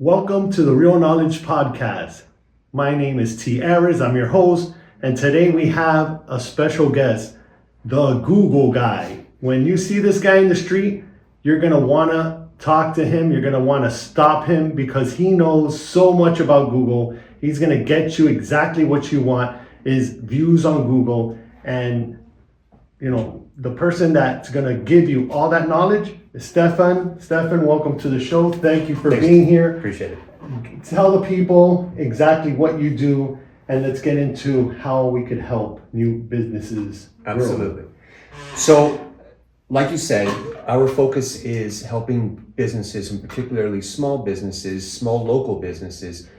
Welcome to the Real Knowledge Podcast. My name is T. Ares, I'm your host, and today we have a special guest, the Google guy. When you see this guy in the street, you're gonna wanna talk to him, you're gonna wanna stop him because he knows so much about Google. He's gonna get you exactly what you want, is views on Google, and the person that's gonna give you all that knowledge is Stefan. Stefan, welcome to the show. Thank you for being here. Appreciate it. Tell the people exactly what you do, and let's get into how we could help new businesses grow. Absolutely. So, like you said, our focus is helping businesses, and particularly small businesses, small local businesses,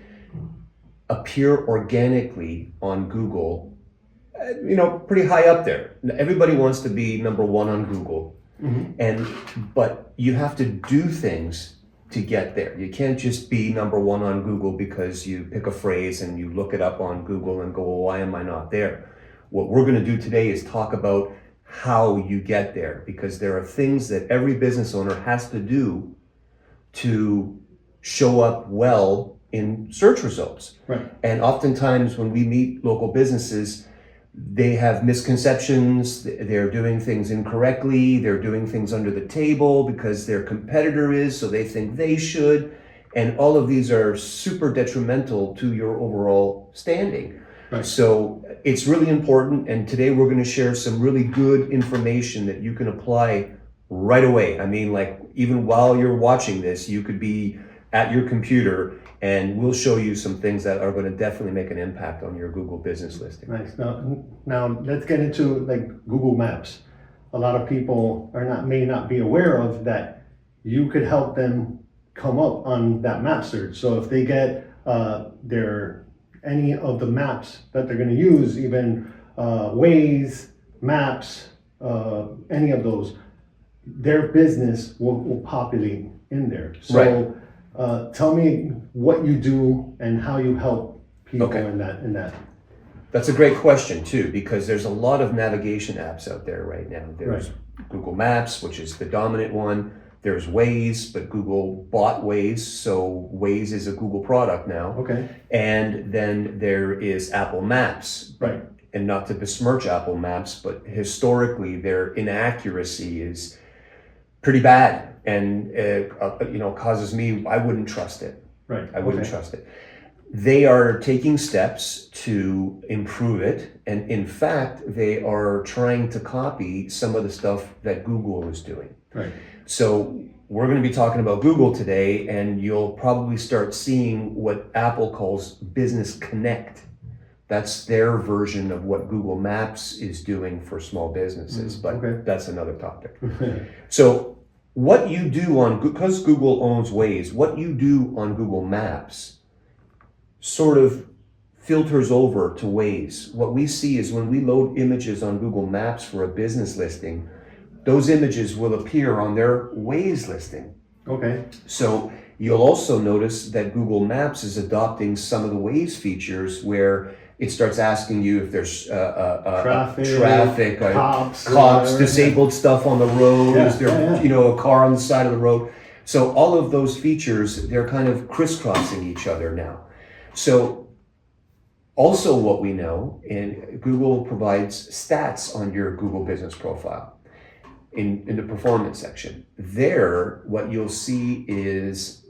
appear organically on Google. Pretty high up there. Everybody wants to be number one on Google. But you have to do things to get there. You can't just be number one on Google because you pick a phrase and you look it up on Google and go, well, why am I not there? What we're going to do today is talk about how you get there, because there are things that every business owner has to do to show up well in search results. Right. And oftentimes when we meet local businesses, they have misconceptions, they're doing things incorrectly, they're doing things under the table because their competitor is, so they think they should. And all of these are super detrimental to your overall standing. Right. So it's really important, and today we're going to share some really good information that you can apply right away. I mean, like, even while you're watching this, you could be at your computer, and we'll show you some things that are going to definitely make an impact on your Google business listing. Nice. Now let's get into like Google Maps. A lot of people may not be aware of that. You could help them come up on that map search. So if they get any of the maps that they're going to use, even Waze, Maps, any of those, their business will populate in there. So. Right. Tell me what you do and how you help people in that. That's a great question too, because there's a lot of navigation apps out there right now. There's Google Maps, which is the dominant one. There's Waze, but Google bought Waze, so Waze is a Google product now. Okay. And then there is Apple Maps. Right. And not to besmirch Apple Maps, but historically their inaccuracy is pretty bad. And causes me, I wouldn't trust it. Right. I wouldn't trust it. They are taking steps to improve it, and in fact, they are trying to copy some of the stuff that Google is doing. Right. So we're going to be talking about Google today, and you'll probably start seeing what Apple calls Business Connect. That's their version of what Google Maps is doing for small businesses, but that's another topic. So what you do because Google owns Waze, what you do on Google Maps sort of filters over to Waze. What we see is when we load images on Google Maps for a business listing, those images will appear on their Waze listing. Okay. So you'll also notice that Google Maps is adopting some of the Waze features where it starts asking you if there's traffic, cops, disabled stuff on the road, is there a car on the side of the road. So all of those features, they're kind of crisscrossing each other now. So also what we know, and Google provides stats on your Google business profile in the performance section. There, what you'll see is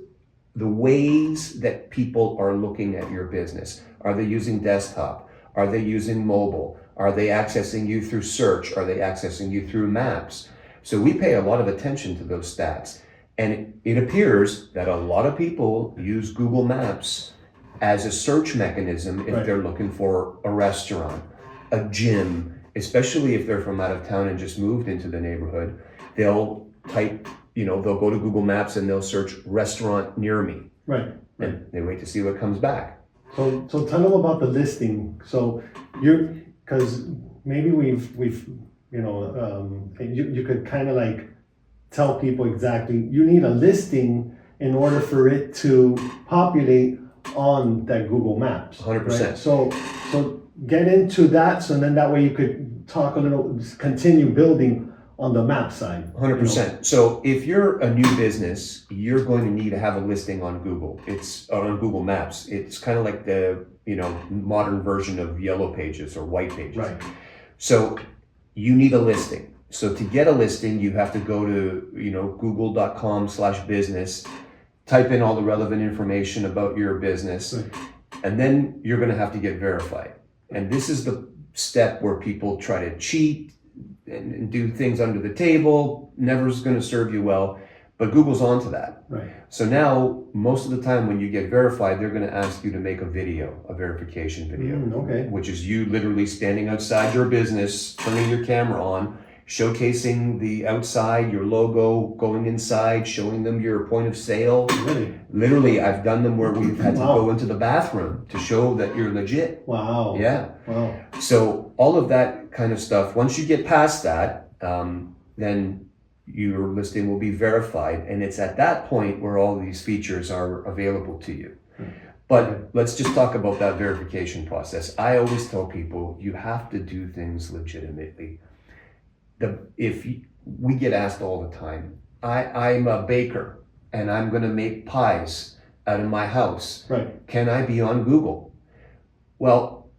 the ways that people are looking at your business. Are they using desktop? Are they using mobile? Are they accessing you through search? Are they accessing you through maps? So we pay a lot of attention to those stats. And it appears that a lot of people use Google Maps as a search mechanism if they're looking for a restaurant, a gym, especially if they're from out of town and just moved into the neighborhood. They'll type, they'll go to Google Maps and they'll search restaurant near me. Right. And they wait to see what comes back. So tell them about the listing. So because maybe you could kind of like tell people exactly, you need a listing in order for it to populate on that Google Maps. 100%. Right? So get into that, so then that way you could continue building on the map side. 100%. So if you're a new business, you're going to need to have a listing on Google. It's on Google Maps. It's kind of like the modern version of Yellow Pages or White Pages. Right. So you need a listing. So to get a listing, you have to go to google.com/business, type in all the relevant information about your business, Right. and then you're going to have to get verified. And this is the step where people try to cheat and do things under the table. Never is going to serve you well, but Google's onto that. Right. So now, most of the time when you get verified, they're going to ask you to make a video, a verification video, Okay. which is you literally standing outside your business, turning your camera on, showcasing the outside, your logo, going inside, showing them your point of sale. Really? Literally, I've done them where we've had to Wow. go into the bathroom to show that you're legit. Wow. Yeah. Wow. So all of that kind of stuff, once you get past that, then your listing will be verified. And it's at that point where all these features are available to you. But let's just talk about that verification process. I always tell people you have to do things legitimately. We get asked all the time, I'm a baker and I'm going to make pies out of my house. Right. Can I be on Google? Well,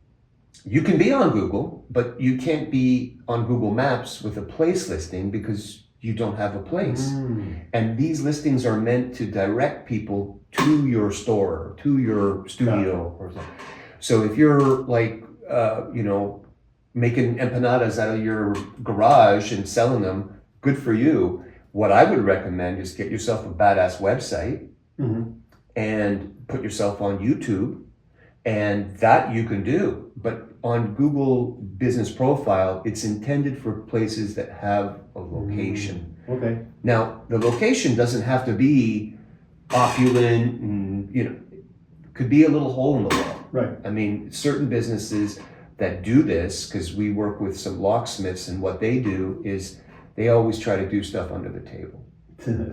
you can be on Google, but you can't be on Google Maps with a place listing because you don't have a place. And these listings are meant to direct people to your store, to your studio or something. So if you're like, making empanadas out of your garage and selling them, good for you. What I would recommend is get yourself a badass website and put yourself on YouTube, and that you can do. But on Google Business Profile, it's intended for places that have a location. Okay. Now, the location doesn't have to be opulent and, could be a little hole in the wall. Right. I mean, certain businesses that do this, because we work with some locksmiths, and what they do is they always try to do stuff under the table,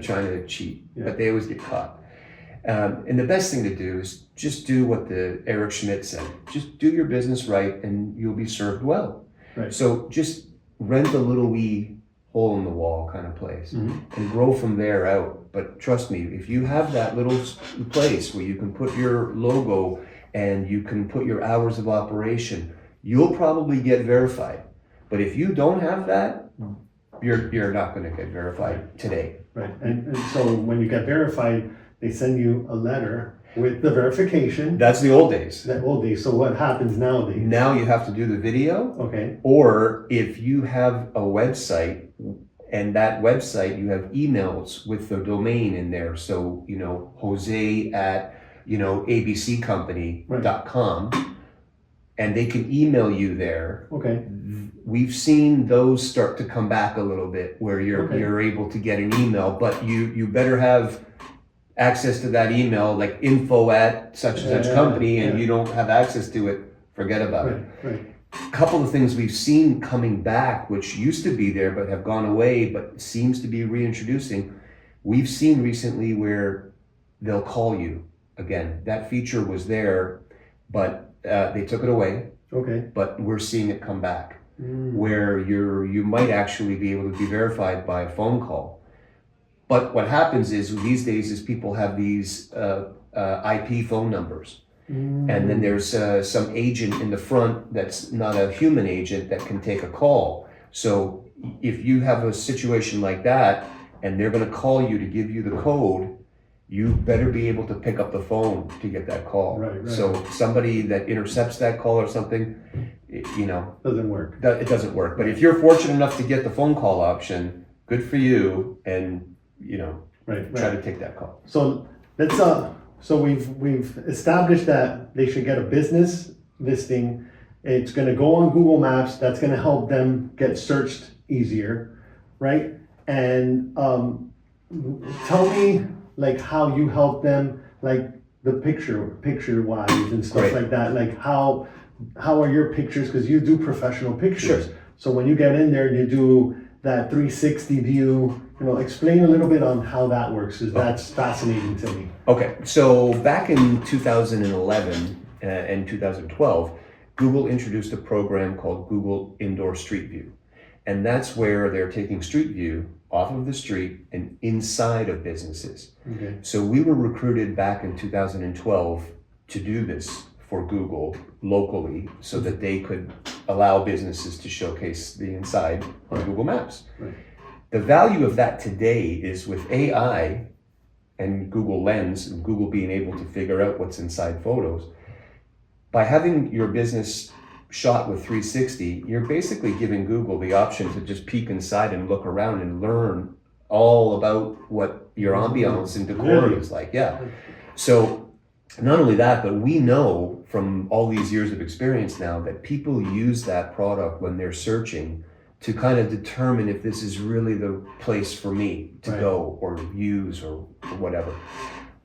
trying to cheat, but they always get caught. And the best thing to do is just do what the Eric Schmidt said. Just do your business right and you'll be served well. Right. So just rent a little wee hole in the wall kind of place and grow from there out. But trust me, if you have that little place where you can put your logo and you can put your hours of operation, you'll probably get verified. But if you don't have that, you're not going to get verified today. Right. And so when you get verified, they send you a letter with the verification. That's the old days. That old days. So what happens nowadays? Now you have to do the video. Okay. Or if you have a website and that website, you have emails with the domain in there. So, Jose at, abccompany.com, and they can email you there. Okay. We've seen those start to come back a little bit where you're able to get an email, but you better have access to that email, like info at such and such company, and you don't have access to it, forget about it. Right. A couple of things we've seen coming back, which used to be there but have gone away, but seems to be reintroducing. We've seen recently where they'll call you again. That feature was there, but they took it away. Okay. But we're seeing it come back, where you might actually be able to be verified by a phone call. But what happens is these days is people have these IP phone numbers. And then there's some agent in the front that's not a human agent that can take a call. So if you have a situation like that and they're going to call you to give you the code, you better be able to pick up the phone to get that call. Right. So somebody that intercepts that call or something, doesn't work. It doesn't work. But if you're fortunate enough to get the phone call option, good for you, and try to take that call. So let's so we've established that they should get a business listing. It's going to go on Google Maps. That's going to help them get searched easier, right? And tell me like how you help them, like the picture wise and stuff like that. Like how are your pictures? Because you do professional pictures. Sure. So when you get in there and you do that 360 view, explain a little bit on how that works, because that's fascinating to me. Okay, so back in 2011 and 2012, Google introduced a program called Google Indoor Street View. And that's where they're taking Street View off of the street and inside of businesses. Okay. So we were recruited back in 2012 to do this for Google locally so that they could allow businesses to showcase the inside on Google Maps. Right. The value of that today is with AI and Google Lens and Google being able to figure out what's inside photos. By having your business shot with 360, you're basically giving Google the option to just peek inside and look around and learn all about what your ambiance and decor is like. Yeah. So not only that, but we know from all these years of experience now that people use that product when they're searching to kind of determine if this is really the place for me to go or use or whatever.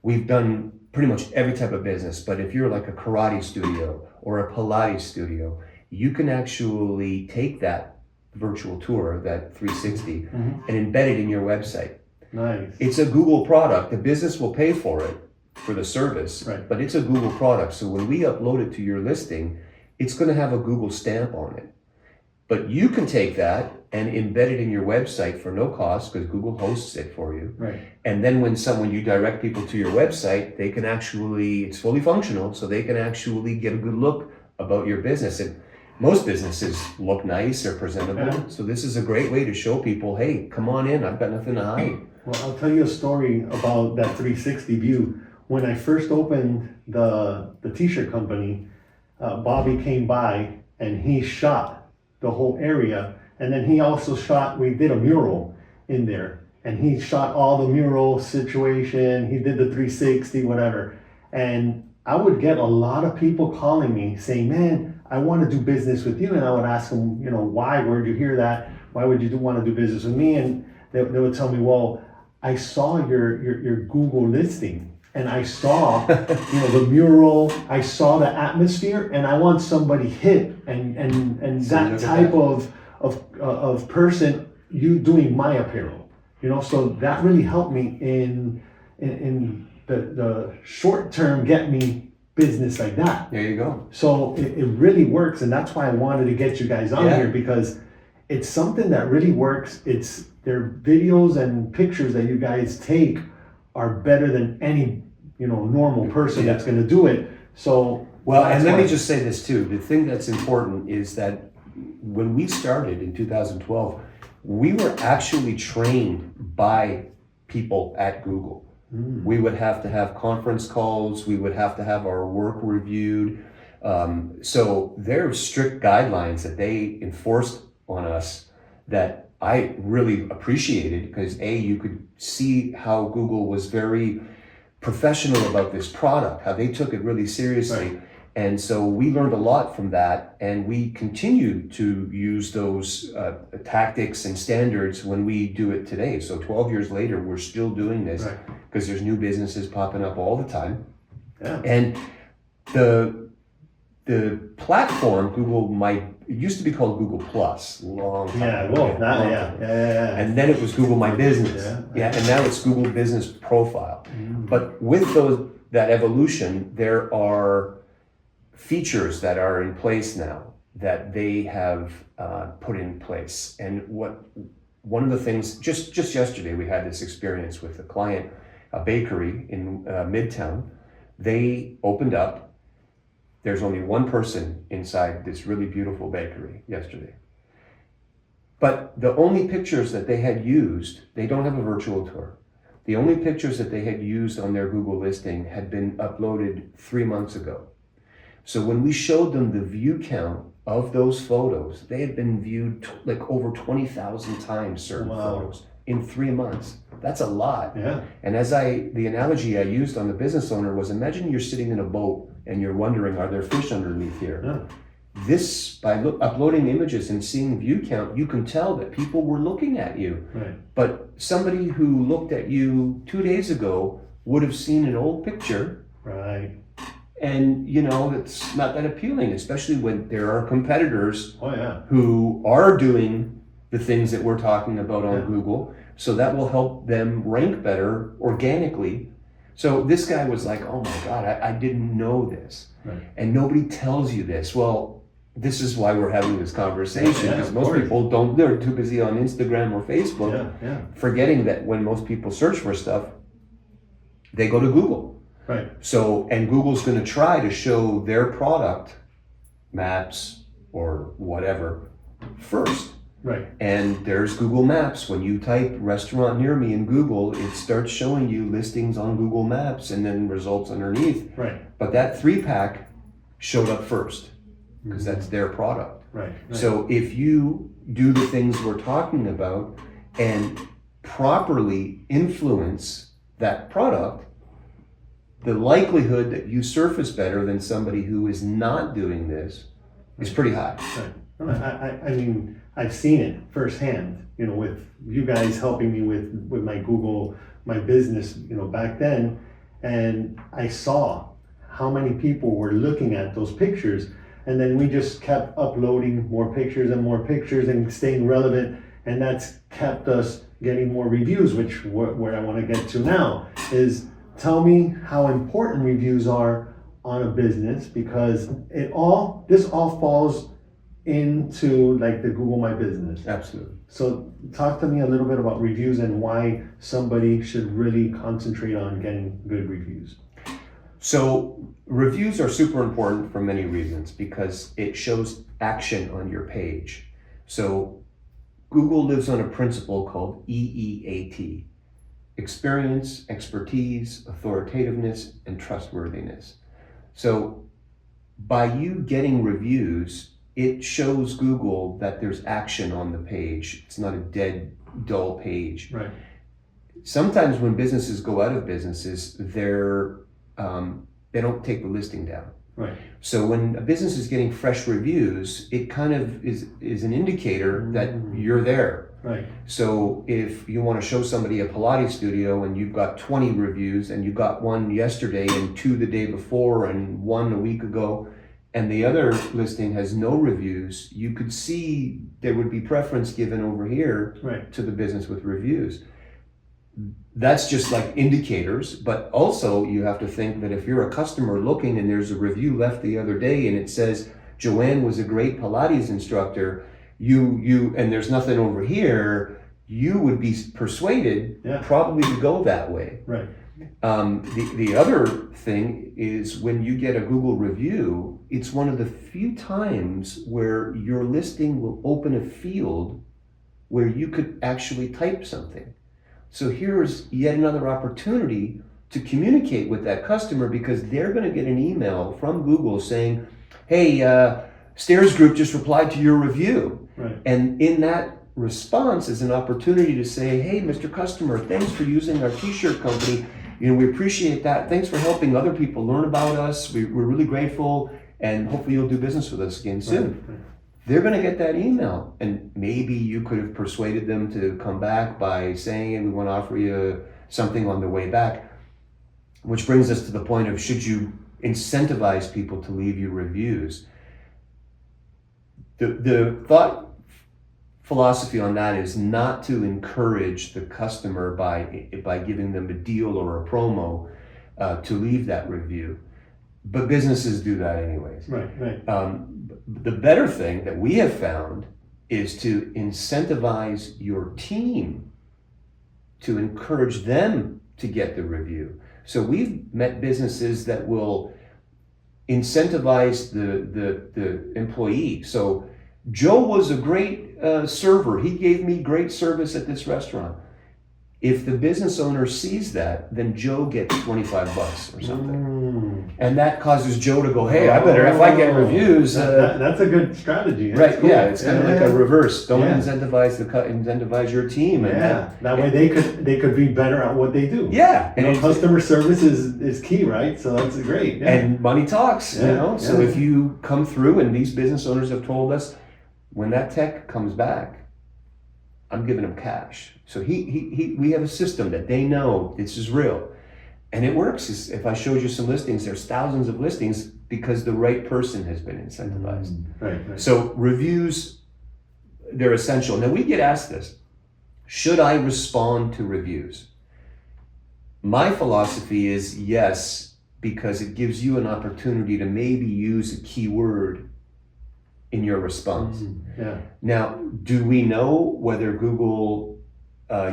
We've done pretty much every type of business, but if you're like a karate studio or a Pilates studio, you can actually take that virtual tour, that 360, and embed it in your website. Nice. It's a Google product. The business will pay for it, for the service, but it's a Google product. So when we upload it to your listing, it's going to have a Google stamp on it. But you can take that and embed it in your website for no cost because Google hosts it for you. Right. And then when you direct people to your website, they can actually, it's fully functional, so they can actually get a good look about your business. And most businesses look nice or presentable. Yeah. So this is a great way to show people, hey, come on in, I've got nothing to hide. Well, I'll tell you a story about that 360 view. When I first opened the t-shirt company, Bobby came by and he shot the whole area, and then he also shot, we did a mural in there, and he shot all the mural situation, he did the 360, whatever. And I would get a lot of people calling me saying, man, I want to do business with you. And I would ask them, you know, why, where'd you hear that? Why would you want to do business with me? And they would tell me, well, I saw your Google listing. And I saw, you know, the mural, I saw the atmosphere, and I want somebody hip and that type of person, you doing my apparel, you know, so that really helped me in the short term get me business like that. There you go. So it really works, and that's why I wanted to get you guys on here, because it's something that really works. It's their videos and pictures that you guys take are better than any, you know, normal person that's going to do it. So well, and let me just say this too. The thing that's important is that when we started in 2012, we were actually trained by people at Google. We would have to have conference calls. We would have to have our work reviewed. So there are strict guidelines that they enforced on us that I really appreciated, because you could see how Google was very professional about this product, how they took it really seriously. Right. And so we learned a lot from that, and we continue to use those tactics and standards when we do it today. So 12 years later, we're still doing this because there's new businesses popping up all the time. Yeah. And the platform, it used to be called Google Plus, long time ago. And then it was Google My Business. And now it's Google Business Profile. But with that evolution, there are features that are in place now that they have put in place. And one of the things, just yesterday, we had this experience with a client, a bakery in Midtown. They opened up. There's only one person inside this really beautiful bakery yesterday. But the only pictures that they had used, they don't have a virtual tour. The only pictures that they had used on their Google listing had been uploaded 3 months ago. So when we showed them the view count of those photos, they had been viewed like over 20,000 times, certain photos in 3 months. That's a lot. Yeah. And the analogy I used on the business owner was, imagine you're sitting in a boat and you're wondering, are there fish underneath here? Yeah. This, by uploading images and seeing view count, you can tell that people were looking at you. Right. But somebody who looked at you 2 days ago would have seen an old picture. Right. And, you know, it's not that appealing, especially when there are competitors who are doing the things that we're talking about on Google. So that will help them rank better organically. So this guy was like, oh my God, I didn't know this. Right. And nobody tells you this. Well, this is why we're having this conversation, because most course. people don't, they're too busy on Instagram or Facebook, forgetting that when most people search for stuff, they go to Google. Right. So, and Google's going to try to show their product, maps or whatever, first. Right. And there's Google Maps. When you type restaurant near me in Google, it starts showing you listings on Google Maps and then results underneath. Right. But that 3-pack showed up first because that's their product. Right. So if you do the things we're talking about and properly influence that product, the likelihood that you surface better than somebody who is not doing this is pretty high. Right. I mean, I've seen it firsthand, with you guys helping me with my Google, my business, back then. And I saw how many people were looking at those pictures. And then we just kept uploading more pictures and staying relevant. And that's kept us getting more reviews, which where I want to get to now is tell me how important reviews are on a business, because this all falls into like the Google My Business. Absolutely. So talk to me a little bit about reviews and why somebody should really concentrate on getting good reviews. So reviews are super important for many reasons, because it shows action on your page. So Google lives on a principle called EEAT: experience, expertise, authoritativeness, and trustworthiness. So by you getting reviews, it shows Google that there's action on the page. It's not a dead, dull page. Right. Sometimes when businesses go out of businesses, they don't take the listing down. Right. So when a business is getting fresh reviews, it kind of is an indicator that you're there. Right. So if you want to show somebody a Pilates studio and you've got 20 reviews and you got one yesterday and 2 the day before and 1 a week ago, and the other listing has no reviews, you could see there would be preference given over here to the business with reviews. That's just like indicators, but also you have to think that if you're a customer looking and there's a review left the other day and it says Joanne was a great Pilates instructor, and there's nothing over here, you would be persuaded probably to go that way. Right. The other thing is when you get a Google review, it's one of the few times where your listing will open a field where you could actually type something. So here's yet another opportunity to communicate with that customer, because they're going to get an email from Google saying, hey, Stairs Group just replied to your review. Right. And in that response is an opportunity to say, hey, Mr. Customer, thanks for using our t-shirt company. We appreciate that. Thanks for helping other people learn about us. We're really grateful, and hopefully you'll do business with us again soon. Right. They're going to get that email, and maybe you could have persuaded them to come back by saying, hey, we want to offer you something on the way back, which brings us to the point of, should you incentivize people to leave you reviews? The thought philosophy on that is not to encourage the customer by giving them a deal or a promo to leave that review. But businesses do that anyways. Right. The better thing that we have found is to incentivize your team, to encourage them to get the review. So we've met businesses that will incentivize the employee. So Joe was a great server. He gave me great service at this restaurant. If the business owner sees that, then Joe gets $25 or something. And that causes Joe to go, hey, I better, if I get reviews. That's a good strategy. That's cool. It's kind of like a reverse. Don't incentivize your team. That way they could be better at what they do. And customer service is key, right? So that's great. And money talks, So if you come through, and these business owners have told us, when that tech comes back, I'm giving them cash. So we have a system that they know this is real. And it works. If I showed you some listings, there's thousands of listings because the right person has been incentivized. Right. So reviews, they're essential. Now we get asked this, should I respond to reviews? My philosophy is yes, because it gives you an opportunity to maybe use a keyword in your response. Yeah. Now, do we know whether Google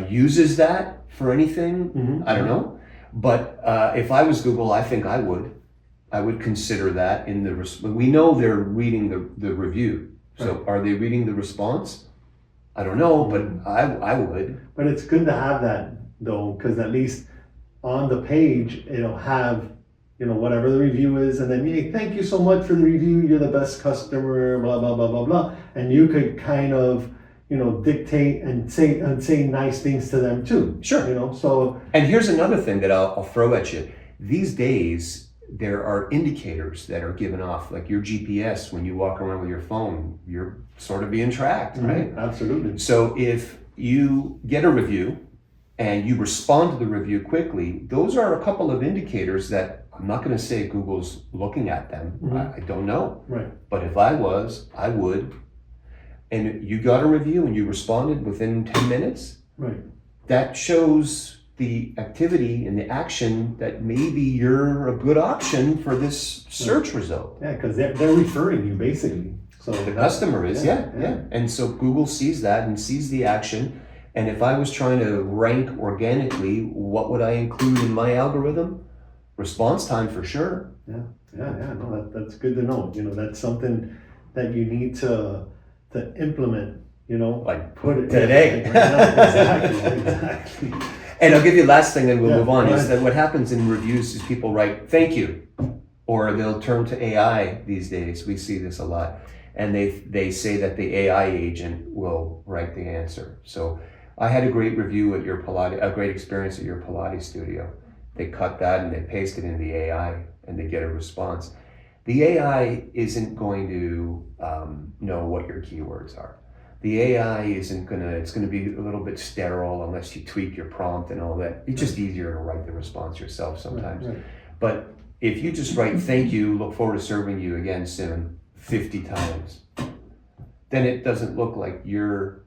uses that for anything? I don't know. But if I was Google, I think I would consider that in the we know they're reading the review. So Right. are they reading the response? I don't know, but I would. But it's good to have that though, because at least on the page it'll have, you know, whatever the review is, and then, hey, thank you so much for the review. You're the best customer. Blah blah blah blah blah. And you could kind of, you know, dictate and say nice things to them too. Sure. You know, so. And here's another thing that I'll throw at you. These days, there are indicators that are given off, like your GPS. When you walk around with your phone, you're sort of being tracked, right? Absolutely. So if you get a review and you respond to the review quickly, those are a couple of indicators that I'm not going to say Google's looking at them. I don't know. Right. But if I was, I would. And you got a review and you responded within 10 minutes, Right. that shows the activity and the action that maybe you're a good option for this search result. Yeah, because they're referring you basically. So The customer is, yeah. And so Google sees that and sees the action. And if I was trying to rank organically, what would I include in my algorithm? Response time for sure. Yeah. No, that's good to know. You know, that's something that you need to implement. You know, Like put it today. Exactly. And I'll give you the last thing, then we'll move on, go is ahead. that what happens in reviews is people write, thank you, or they'll turn to AI these days. We see this a lot. And they say that the AI agent will write the answer. So I had a great review at your Pilates, a great experience at your Pilates studio. They cut that and they paste it in the AI and they get a response. The AI isn't going to know what your keywords are. The AI isn't it's gonna be a little bit sterile unless you tweak your prompt and all that. It's just easier to write the response yourself sometimes. Right. But if you just write, thank you, look forward to serving you again soon, 50 times, then it doesn't look like you're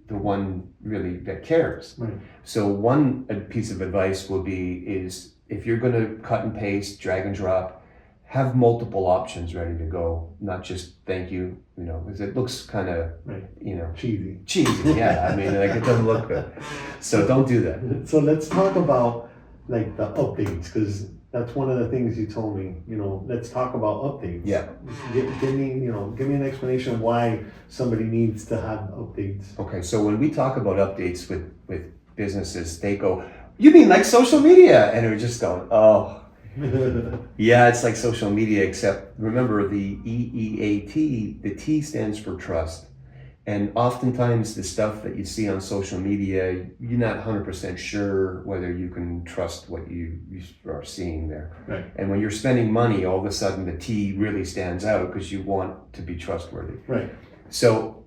the one really that cares. Right. So one piece of advice will be is if you're gonna cut and paste, drag and drop, have multiple options ready to go, not just thank you, you know, because it looks kind of, you know, Cheesy. yeah. I mean, like it doesn't look good. So don't do that. So let's talk about like the updates, because that's one of the things you told me. You know, let's talk about updates. Yeah. Give me an explanation of why somebody needs to have updates. Okay, so when we talk about updates with businesses, they go, you mean like social media? And we're just going, oh, yeah, it's like social media, except remember the EEAT, the T stands for trust. And oftentimes the stuff that you see on social media, you're not 100% sure whether you can trust what you are seeing there. Right. And when you're spending money, all of a sudden the T really stands out because you want to be trustworthy. Right. So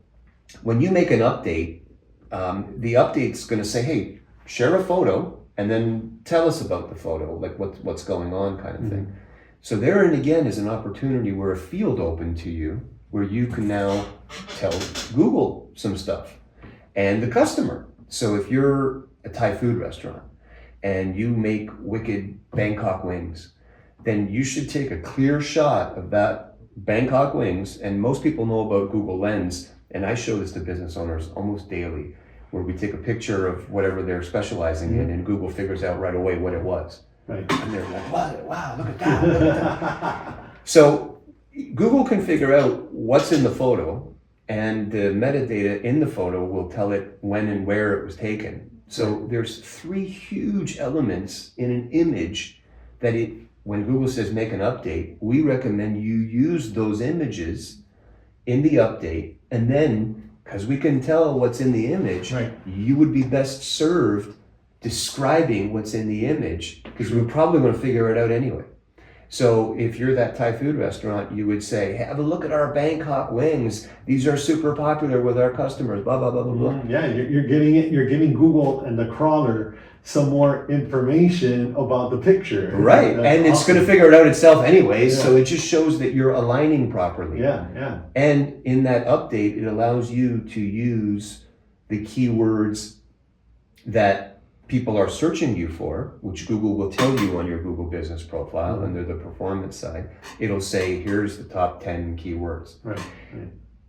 when you make an update, the update's going to say, hey, share a photo and then tell us about the photo, like what's going on kind of thing. So therein again is an opportunity where a field opened to you where you can now tell Google some stuff and the customer. So if you're a Thai food restaurant and you make wicked Bangkok wings, then you should take a clear shot of that Bangkok wings. And most people know about Google Lens, and I show this to business owners almost daily, where we take a picture of whatever they're specializing in and Google figures out right away what it was. Right. And they're like, wow, look at that, look at that. So Google can figure out what's in the photo, and the metadata in the photo will tell it when and where it was taken. So there's 3 huge elements in an image that when Google says make an update, we recommend you use those images in the update, and then because we can tell what's in the image, you would be best served describing what's in the image, because we're probably going to figure it out anyway. So if you're that Thai food restaurant, you would say, hey, have a look at our Bangkok wings. These are super popular with our customers, blah, blah, blah, blah, blah. Yeah, you're giving Google and the crawler some more information about the picture. Right, That's and it's awesome. going to figure it out itself anyways, so it just shows that you're aligning properly. Yeah. And in that update, it allows you to use the keywords that people are searching you for, which Google will tell you on your Google business profile under the performance side. It'll say, here's the top 10 keywords. Right.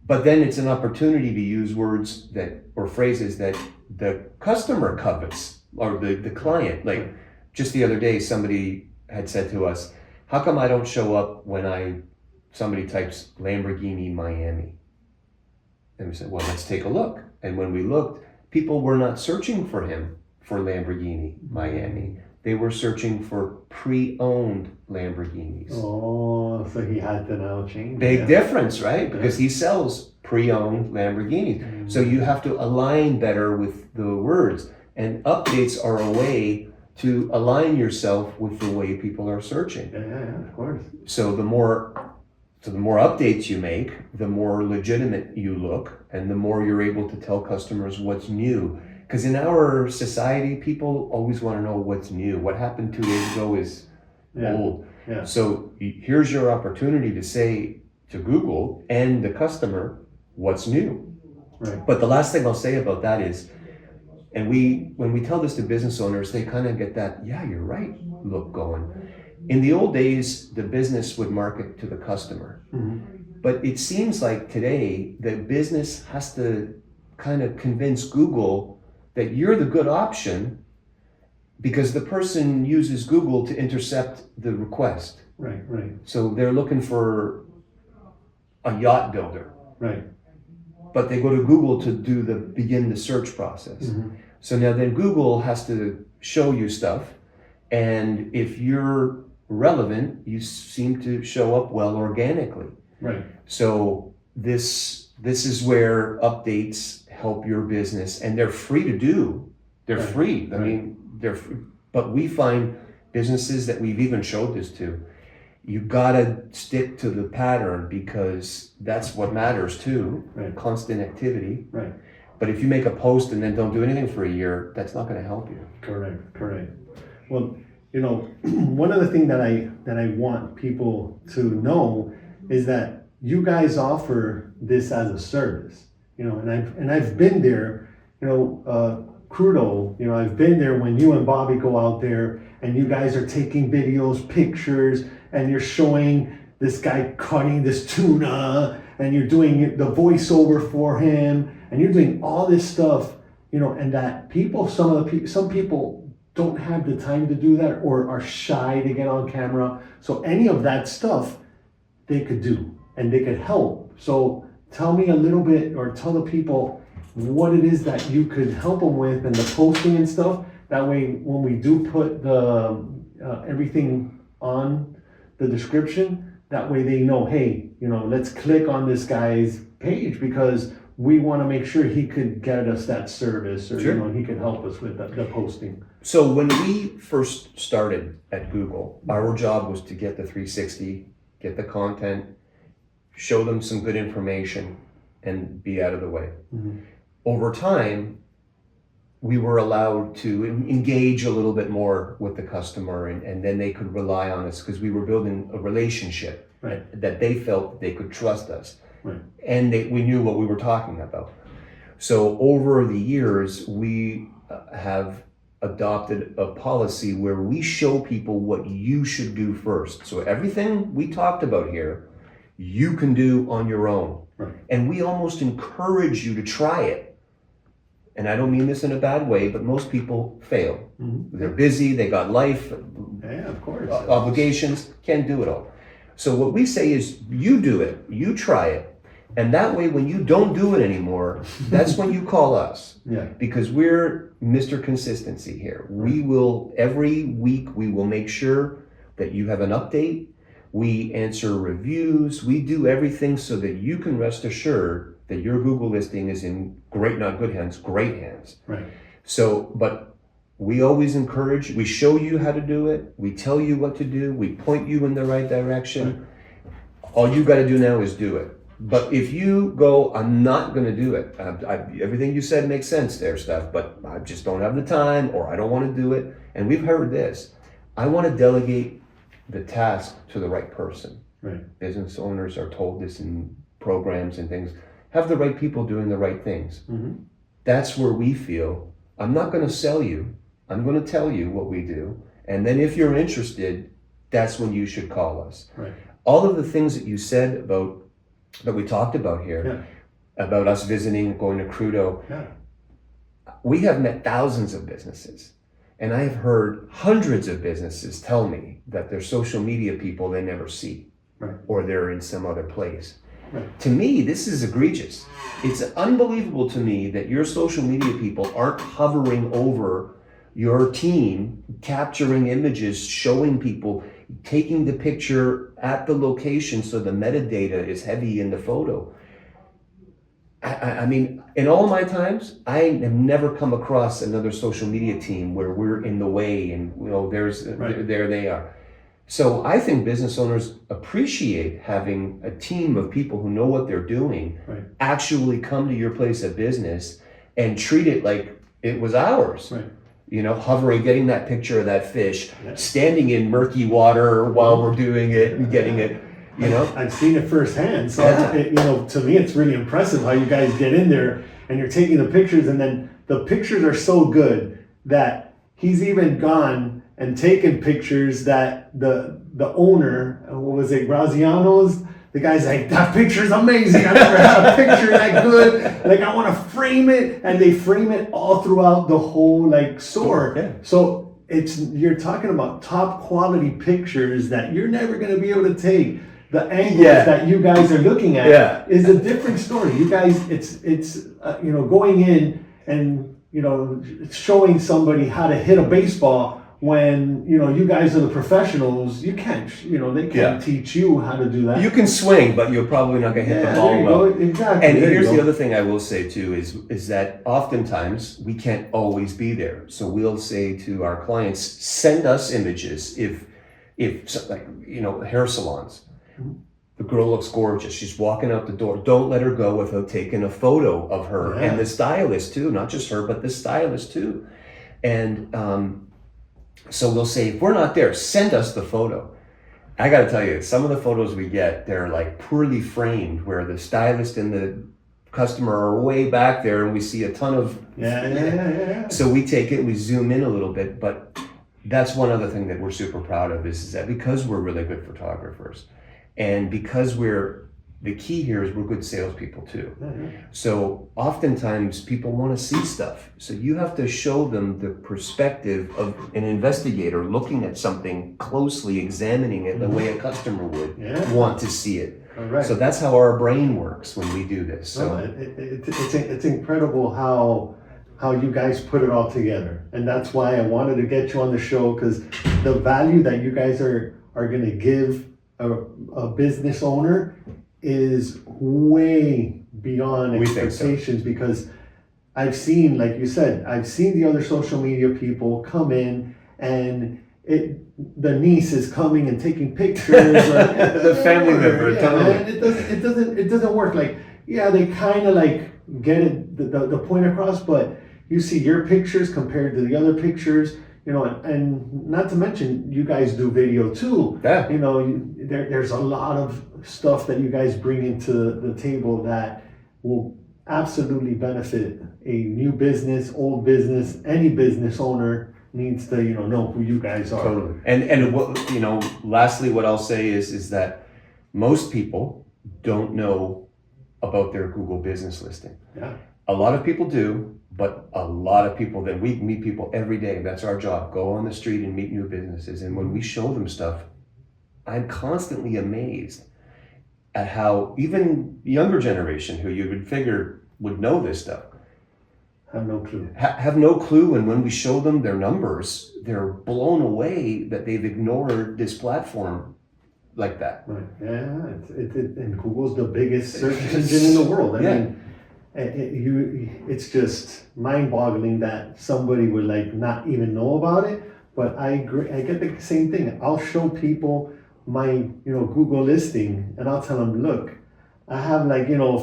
But then it's an opportunity to use words that or phrases that the customer covets or the client. Like just the other day, somebody had said to us, "How come I don't show up when somebody types Lamborghini Miami?" And we said, "Well, let's take a look." And when we looked, people were not searching for him for Lamborghini Miami. They were searching for pre-owned Lamborghinis. Oh, so he had to now change. Big difference, right? Because he sells pre-owned Lamborghinis. So you have to align better with the words. And updates are a way to align yourself with the way people are searching. Yeah, of course. So the more updates you make, the more legitimate you look, and the more you're able to tell customers what's new. Because in our society, people always want to know what's new. What happened 2 days ago is old. Yeah. So here's your opportunity to say to Google and the customer what's new. Right. But the last thing I'll say about that is, and when we tell this to business owners, they kind of get that, yeah, you're right, look going. In the old days, the business would market to the customer. Mm-hmm. But it seems like today, the business has to kind of convince Google that you're the good option because the person uses Google to intercept the request. Right. So they're looking for a yacht builder. Right. But they go to Google to begin the search process. Mm-hmm. So now then Google has to show you stuff. And if you're relevant, you seem to show up well organically. Right. So this is where updates help your business, and they're free to do. They're free. I mean, they're free. But we find businesses that we've even showed this to, you gotta stick to the pattern because that's what matters too. Right. Constant activity. Right. But if you make a post and then don't do anything for a year, that's not going to help you. Correct. Well, one other thing that I want people to know is that you guys offer this as a service. And I've been there, Crudo, I've been there when you and Bobby go out there and you guys are taking videos, pictures, and you're showing this guy cutting this tuna and you're doing the voiceover for him and you're doing all this stuff, and that some people don't have the time to do that or are shy to get on camera. So any of that stuff they could do and they could help. So tell me a little bit, or tell the people what it is that you could help them with and the posting and stuff. That way, when we do put the everything on the description, that way they know, hey, let's click on this guy's page because we want to make sure he could get us that service, or Sure. He could help us with the posting. So when we first started at Google, our job was to get the 360, get the content, show them some good information, and be out of the way. Mm-hmm. Over time, we were allowed to engage a little bit more with the customer, and then they could rely on us because we were building a relationship that they felt they could trust us. Right. And we knew what we were talking about. So over the years, we have adopted a policy where we show people what you should do first. So everything we talked about here, you can do on your own. Right. And we almost encourage you to try it. And I don't mean this in a bad way, but most people fail. Mm-hmm. They're busy, they got life, Of course. obligations, can't do it all. So what we say is you do it, you try it. And that way, when you don't do it anymore, that's when you call us. Yeah. Because we're Mr. Consistency here. We will, every week, we will make sure that you have an update. We answer reviews. We do everything so that you can rest assured that your Google listing is in great, not good hands, great hands. Right. So, but we always encourage, we show you how to do it. We tell you what to do. We point you in the right direction. Right. All you got to do now is do it. But if you go, I'm not going to do it. Everything you said makes sense there, Steff, but I just don't have the time, or I don't want to do it. And we've heard this. I want to delegate the task to the right person. Right. Business owners are told this in programs and things. Have the right people doing the right things. Mm-hmm. That's where we feel, I'm not going to sell you. I'm going to tell you what we do. And then if you're interested, that's when you should call us. Right. All of the things that you said about that we talked about here, about us visiting, going to Crudo. Yeah. We have met thousands of businesses, and I have heard hundreds of businesses tell me that their social media people they never see, right, or they're in some other place. Right. To me, this is egregious. It's unbelievable to me that your social media people aren't hovering over your team, capturing images, showing people, taking the picture at the location so the metadata is heavy in the photo. I mean, in all my times, I have never come across another social media team where we're in the way and, you know, there they are. So I think business owners appreciate having a team of people who know what they're doing, right, actually come to your place of business and treat it like it was ours. right. You know, hovering, getting that picture of that fish, Yeah. standing in murky water while we're doing it and getting it, you know. I've seen it firsthand. So, Yeah. you know, to me, it's really impressive how you guys get in there and you're taking the pictures, and then the pictures are so good that he's even gone and taken pictures that the owner, what was it, Graziano's? The guy's like, that picture's amazing. I never had a picture that good. Like, I want to frame it, and they frame it all throughout the whole like store. Yeah. So you're talking about top quality pictures that you're never going to be able to take. The angles that you guys are looking at is a different story. You guys, it's you know, going in and, you know, showing somebody how to hit a baseball. When, you know, you guys are the professionals, you can't, you know, they can't teach you how to do that. You can swing, but you're probably not going to hit the ball well. Exactly. And here's the other thing I will say too is that oftentimes we can't always be there. So we'll say to our clients, send us images if like, you know, hair salons. The girl looks gorgeous. She's walking out the door. Don't let her go without taking a photo of her and the stylist too, not just her, but the stylist too. And so we'll say, if we're not there, send us the photo. I got to tell you, some of the photos we get, they're like poorly framed, where the stylist and the customer are way back there, and we see a ton of. So we take it and we zoom in a little bit, but that's one other thing that we're super proud of is that because we're really good photographers, and because the key here is we're good salespeople too. So oftentimes people want to see stuff. So you have to show them the perspective of an investigator looking at something closely, examining it the way a customer would want to see it. Correct. So that's how our brain works when we do this. So it's incredible how you guys put it all together. And that's why I wanted to get you on the show, because the value that you guys are going to give a business owner is way beyond expectations. Because I've seen, like you said, I've seen the other social media people come in and the niece is coming and taking pictures. The family member, it doesn't work. Like, they kind of like get it, the point across, but you see your pictures compared to the other pictures, you know, and not to mention you guys do video too. Yeah. You know, there's a lot of stuff that you guys bring into the table that will absolutely benefit a new business, old business, any business owner needs to, you know who you guys are. Totally. And what, you know, lastly, what I'll say is that most people don't know about their Google business listing. Yeah. A lot of people do, but a lot of people, that we meet people every day. That's our job. Go on the street and meet new businesses. And when we show them stuff, I'm constantly amazed at how even younger generation, who you would figure would know this stuff, have no clue. Have no clue. And when we show them their numbers, they're blown away that they've ignored this platform like that. Right. Yeah. And Google's the biggest search engine in the world. I mean, it's just mind-boggling that somebody would like not even know about it. But I agree. I get the same thing. I'll show people my Google listing, and I'll tell them, look, I have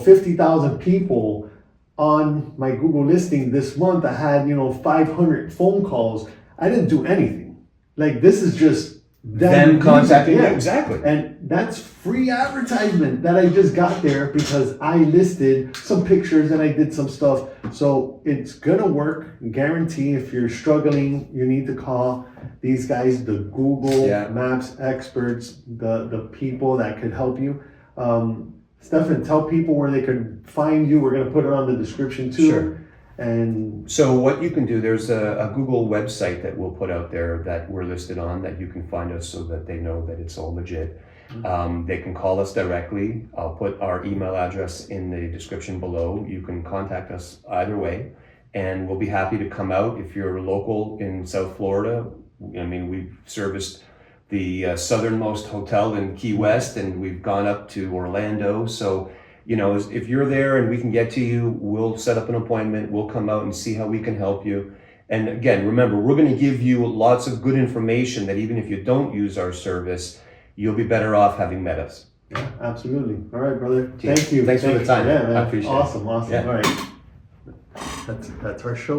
50,000 people on my Google listing this month. I had 500 phone calls. I didn't do anything. Like, this is just them contacting you. Exactly. And that's free advertisement that I just got there because I listed some pictures and I did some stuff. So it's gonna work, guarantee. If you're struggling, you need to call these guys, the Google Maps experts, the people that could help you. Stefan, tell people where they could find you. We're going to put it on the description too. Sure. And so what you can do, there's a Google website that we'll put out there that we're listed on, that you can find us so that they know that it's all legit. They can call us directly. I'll put our email address in the description below. You can contact us either way, and we'll be happy to come out. If you're local in South Florida, I mean, we've serviced the southernmost hotel in Key West, and we've gone up to Orlando. So, you know, if you're there and we can get to you, we'll set up an appointment. We'll come out and see how we can help you. And again, remember, we're going to give you lots of good information that even if you don't use our service, you'll be better off having met us. Yeah, absolutely. All right, brother. Thank you. Thanks for the time. Yeah, man. I appreciate it. Awesome. Yeah. All right. That's our show.